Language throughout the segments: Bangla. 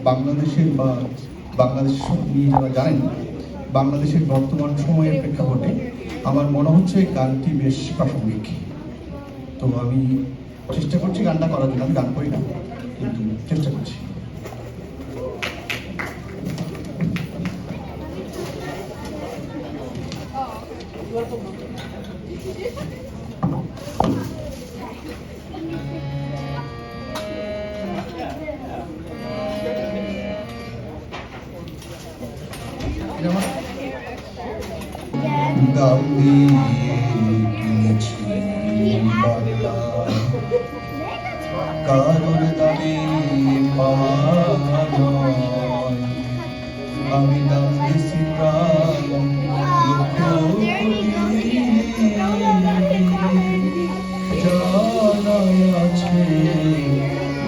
বাংলাদেশের বা বাংলাদেশ নিয়ে যারা জানেন বাংলাদেশের বর্তমান সময়ের প্রেক্ষাপটে আমার মনে হচ্ছে গানটি বেশ প্রাসঙ্গিক। তো আমি চেষ্টা করছি গানটা করার জন্য। আমি গান করি না, কিন্তু চেষ্টা করছি। দাম দিয়ে কিনেছি বাংলা, কারোর দামে পাওয়া নয়। আমি দাম দিয়েছি প্রায় লক্ষ কোটি, জানাই আছে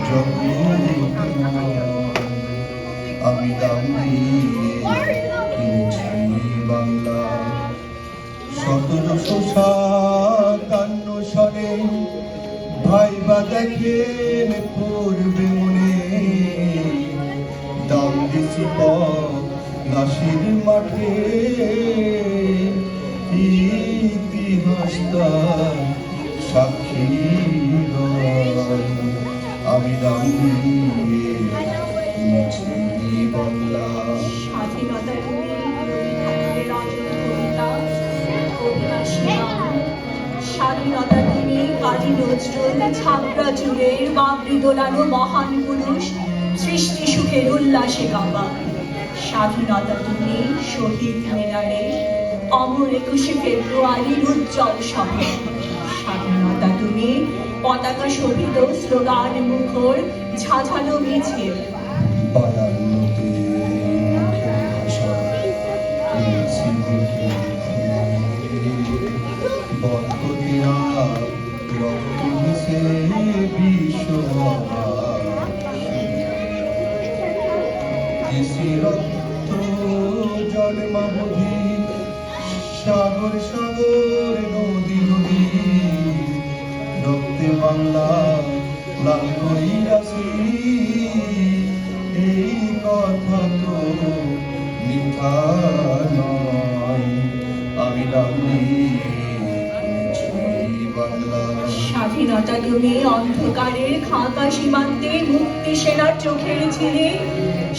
জগৎময়। আমি দাম দিয়ে কিনেছি বাংলা। 1757 সালে ভাইবা দেখেন পড়বে মনে, দাম দিছি লাশের মাঠে, ইতিহাস তার সাক্ষী রয়। আমি দাম দিয়ে কিনেছি বাংলা। স্বাধীনতা তুমি কাজী নজরুল, ছাপড়া চুলের বাবরি দোলানো মহান পুরুষ, সৃষ্টি সুখের উল্লাসে গাওয়া। স্বাধীনতা তুমি শহীদ মিনারে অমর 21শে ফেব্রুয়ারির উজ্জ্বল শহর। স্বাধীনতা তুমি পতাকা শোভিত স্লোগান মুখর ঝাঝালো মিছিল। সাগর সাগর নদী নদী রক্তে বাংলা লাল করিয়াছি, এই কথা তো মিথ্যা নয়। আমি দাম দিয়েছি বাংলা। স্বাধীনতা তুমি অন্ধকারের খাঁকা সীমান্তে মুক্তি সেনার চোখের ছিলে।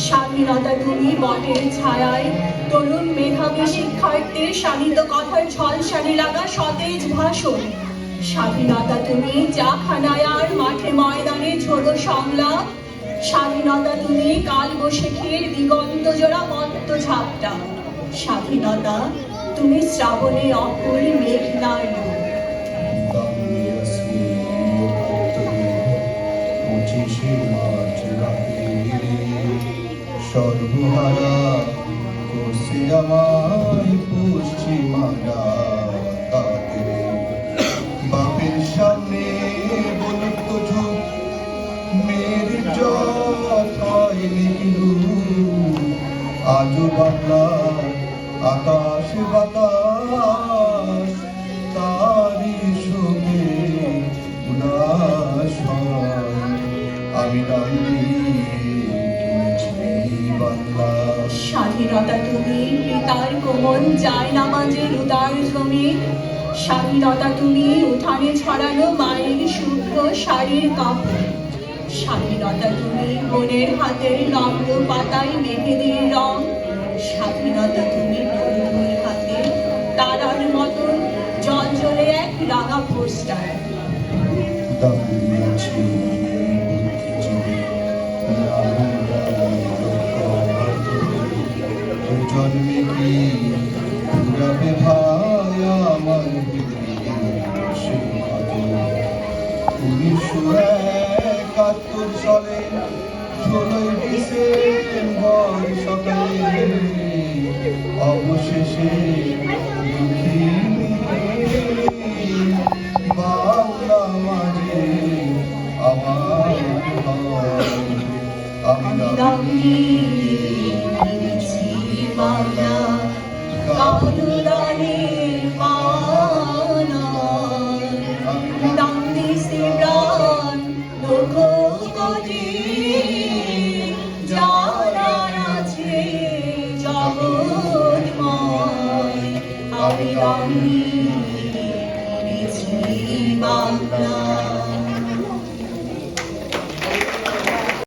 স্বাধীনতা তুমি বটের ছায়ায় তরুণ মেধাবী শিক্ষার্থীর শানিত কথার ঝলসানি লাগা সতেজ ভাষণ। স্বাধীনতা তুমি চাখানায় আর মাঠে ময়দানে ঝোড়ো সংলাপ। স্বাধীনতা তুমি কাল বৈশাখীর দিগন্ত জোড়া মত্ত ঝাপটা। স্বাধীনতা তুমি শ্রাবণে অকুল মেঘনার রূপ। সর্বহারা করছে আমায় পশ্চিমারা, বাপের সামনে বলুক তো ঝুঁক মেয়ের যথাইলু। আজও বাংলা আকাশ বাতাস তারি শোকে উদাস হয়। আমি নাম স্বাধীনতা তুমি পিতার কোমল যায় নামাজের উদার জমি। স্বাধীনতা তুমি উঠানে ছড়ানো মায়ের শুভ্র শাড়ির কাপড়। স্বাধীনতা তুমি বোনের হাতের নম্র পাতায় মেহেদির রং। স্বাধীনতা তুমি তরুণীর হাতে তারার মতন জল জ্বলে এক রাঙা পোস্টার। জন্মে কি পুরাবে ভাই আমার 1971 সালে 16 ডিসেম্বর সকালে অবশেষে বাংলা মাঝে আমার আমি বাংলা কানুদানের মানা দাম দিছি প্রাণ লক্ষ কোটি। গান গান, বিজয়ী বাংলা।